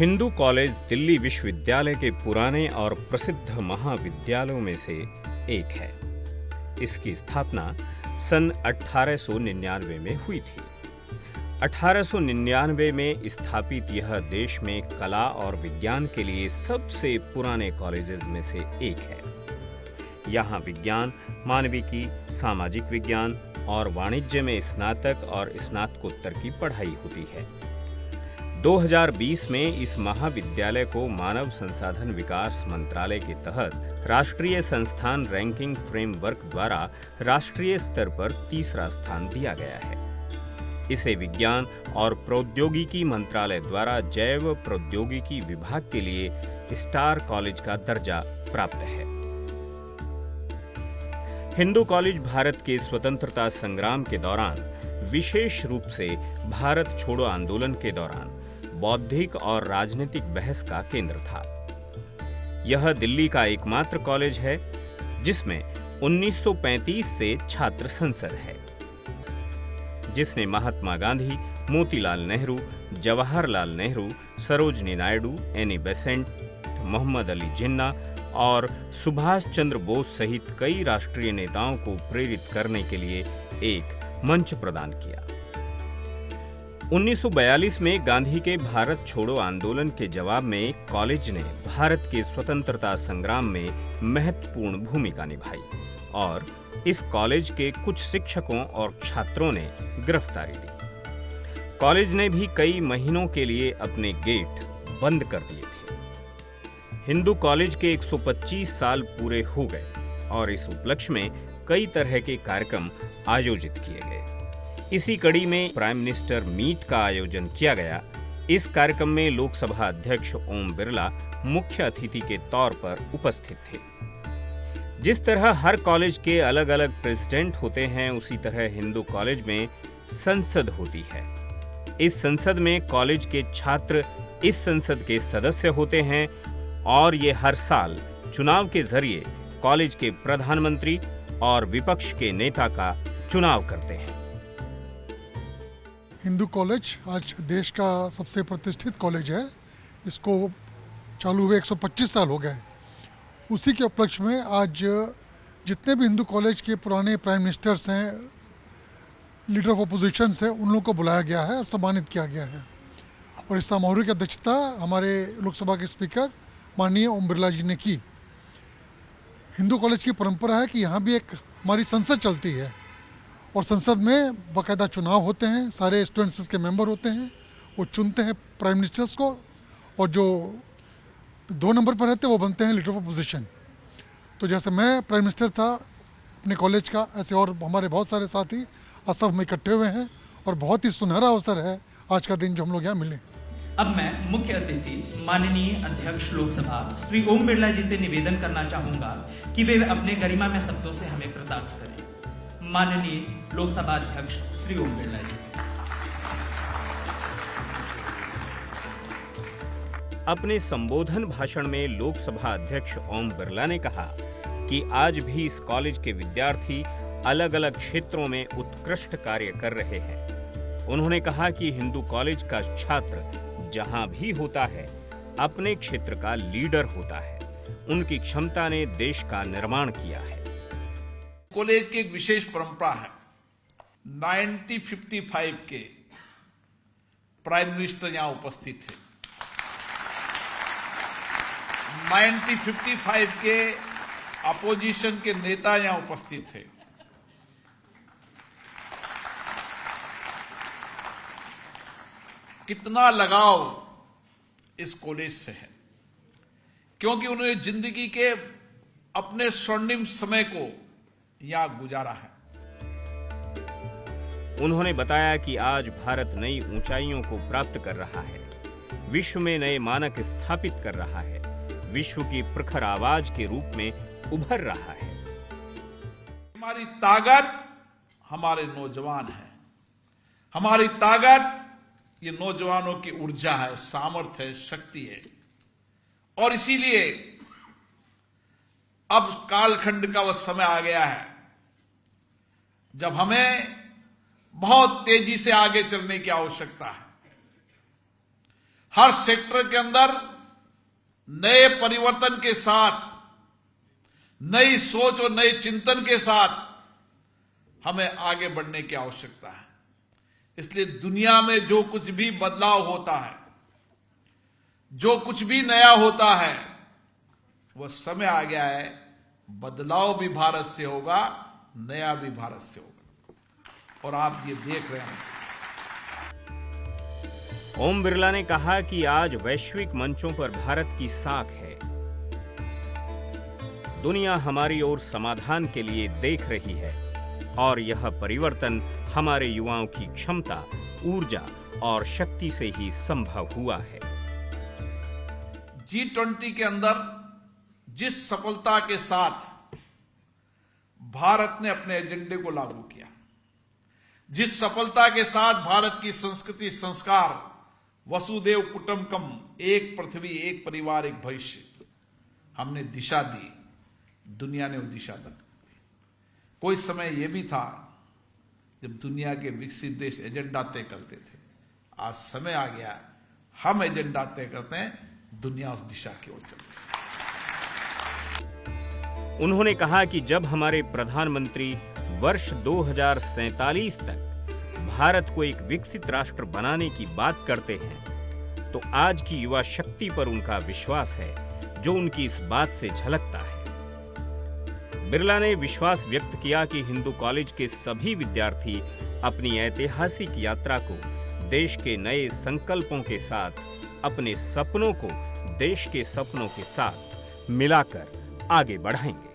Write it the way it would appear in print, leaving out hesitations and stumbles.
Hindu college Delhi विश्वविद्यालय के पुराने और प्रसिद्ध महाविद्यालयों में से एक है। इसकी स्थापना सन 1899 में हुई थी। 1899 में स्थापित यह देश में कला और विज्ञान के लिए सबसे पुराने कॉलेजेस में से एक है। यहाँ विज्ञान, मानविकी, सामाजिक विज्ञान और वाणिज्य में स्नातक और स्नातकोत्तर की पढ़ाई होती है। 2020 में इस महाविद्यालय को मानव संसाधन विकास मंत्रालय के तहत राष्ट्रीय संस्थान रैंकिंग फ्रेमवर्क द्वारा राष्ट्रीय स्तर पर तीसरा स्थान दिया गया है। इसे विज्ञान और प्रौद्योगिकी मंत्रालय द्वारा जैव प्रौद्योगिकी विभाग के लिए स्टार कॉलेज का दर्जा प्राप्त है। हिंदू कॉलेज भारत के स्वतंत्रता संग्राम के दौरान, विशेष रूप से भारत छोड़ो आंदोलन के दौरान बौद्धिक और राजनीतिक बहस का केंद्र था। यह दिल्ली का एकमात्र कॉलेज है जिसमें 1935 से छात्र संसद है, जिसने महात्मा गांधी, मोतीलाल नेहरू, जवाहरलाल नेहरू, सरोजनी नायडू, एनी बेसेंट, मोहम्मद अली जिन्ना और सुभाष चंद्र बोस सहित कई राष्ट्रीय नेताओं को प्रेरित करने के लिए एक मंच प्रदान किया। 1942 में गांधी के भारत छोड़ो आंदोलन के जवाब में कॉलेज ने भारत के स्वतंत्रता संग्राम में महत्वपूर्ण भूमिका निभाई और इस कॉलेज के कुछ शिक्षकों और छात्रों ने गिरफ्तारी दी। कॉलेज ने भी कई महीनों के लिए अपने गेट बंद कर दिए थे। हिंदू कॉलेज के 125 साल पूरे हो गए और इस उपलक्ष्य में कई तरह के कार्यक्रम आयोजित किए गए। इसी कड़ी में प्राइम मिनिस्टर मीट का आयोजन किया गया। इस कार्यक्रम में लोकसभा अध्यक्ष ओम बिरला मुख्य अतिथि के तौर पर उपस्थित थे। जिस तरह हर कॉलेज के अलग अलग प्रेसिडेंट होते हैं, उसी तरह हिंदू कॉलेज में संसद होती है। इस संसद में कॉलेज के छात्र इस संसद के सदस्य होते हैं और ये हर साल चुनाव के जरिए कॉलेज के प्रधानमंत्री और विपक्ष के नेता का चुनाव करते हैं। हिंदू कॉलेज आज देश का सबसे प्रतिष्ठित कॉलेज है। इसको चालू हुए 125 साल हो गए। उसी के उपलक्ष्य में आज जितने भी हिंदू कॉलेज के पुराने प्राइम मिनिस्टर्स हैं, लीडर ऑफ अपोजिशन हैं, उन लोगों को बुलाया गया है और सम्मानित किया गया है। और इस समारोह की अध्यक्षता हमारे लोकसभा के स्पीकर माननीय ओम बिरला जी ने की। हिंदू कॉलेज की परंपरा है कि यहाँ भी एक हमारी संसद चलती है और संसद में बाकायदा चुनाव होते हैं। सारे स्टूडेंट्स इसके मेंबर होते हैं। वो चुनते हैं प्राइम मिनिस्टर्स को और जो 2 नंबर पर रहते हैं वो बनते हैं लीडर ऑफ अपोजिशन। तो जैसे मैं प्राइम मिनिस्टर था अपने कॉलेज का, ऐसे और हमारे बहुत सारे साथी आज सब में इकट्ठे हुए हैं और बहुत ही सुनहरा अवसर है आज का दिन जो हम लोग यहाँ मिले। अब मैं मुख्य अतिथि माननीय अध्यक्ष लोकसभा श्री ओम बिरला जी से निवेदन करना चाहूंगा कि वे अपने गरिमा में शब्दों से हमें कृतार्थ करें। माननीय लोकसभा अध्यक्ष श्री ओम बिरला जी। अपने संबोधन भाषण में लोकसभा अध्यक्ष ओम बिरला ने कहा कि आज भी इस कॉलेज के विद्यार्थी अलग अलग क्षेत्रों में उत्कृष्ट कार्य कर रहे हैं। उन्होंने कहा कि हिंदू कॉलेज का छात्र जहां भी होता है अपने क्षेत्र का लीडर होता है। उनकी क्षमता ने देश का निर्माण किया है। कॉलेज की एक विशेष परंपरा है। 1955 के प्राइम मिनिस्टर यहां उपस्थित थे। 1955 के अपोजिशन के नेता यहां उपस्थित थे। कितना लगाव इस कॉलेज से है, क्योंकि उन्होंने जिंदगी के अपने स्वर्णिम समय को यहां गुजारा है। उन्होंने बताया कि आज भारत नई ऊंचाइयों को प्राप्त कर रहा है, विश्व में नए मानक स्थापित कर रहा है, विश्व की प्रखर आवाज के रूप में उभर रहा है। हमारी ताकत हमारे नौजवान हैं। हमारी ताकत ये नौजवानों की ऊर्जा है, सामर्थ्य है, शक्ति है। और इसीलिए अब कालखंड का वह समय आ गया है जब हमें बहुत तेजी से आगे चलने की आवश्यकता है। हर सेक्टर के अंदर नए परिवर्तन के साथ, नई सोच और नए चिंतन के साथ हमें आगे बढ़ने की आवश्यकता है। इसलिए दुनिया में जो कुछ भी बदलाव होता है, जो कुछ भी नया होता है, वह समय आ गया है, बदलाव भी भारत से होगा, नया भी भारत से होगा। और आप ये देख रहे हैं। ओम बिरला ने कहा कि आज वैश्विक मंचों पर भारत की साख है। दुनिया हमारी ओर समाधान के लिए देख रही है और यह परिवर्तन हमारे युवाओं की क्षमता, ऊर्जा और शक्ति से ही संभव हुआ है। G20 के अंदर जिस सफलता के साथ भारत ने अपने एजेंडे को लागू किया, जिस सफलता के साथ भारत की संस्कृति, संस्कार, वसुदेव कुटुंबकम, एक पृथ्वी, एक परिवार, एक भविष्य, हमने दिशा दी, दुनिया ने वो दिशा दी। कोई समय यह भी था जब दुनिया के विकसित देश एजेंडा तय करते थे। आज समय आ गया, हम एजेंडा तय करते हैं, दुनिया उस दिशा की ओर चलती है। उन्होंने कहा कि जब हमारे प्रधानमंत्री वर्ष 2047 तक भारत को एक विकसित राष्ट्र बनाने की बात करते हैं, तो आज की युवा शक्ति पर उनका विश्वास है, जो उनकी इस बात से झलकता है। बिरला ने विश्वास व्यक्त किया कि हिंदू कॉलेज के सभी विद्यार्थी अपनी ऐतिहासिक यात्रा को देश के नए संकल्पों के साथ, अपने सपनों को देश के सपनों के साथ मिलाकर आगे बढ़ाएंगे।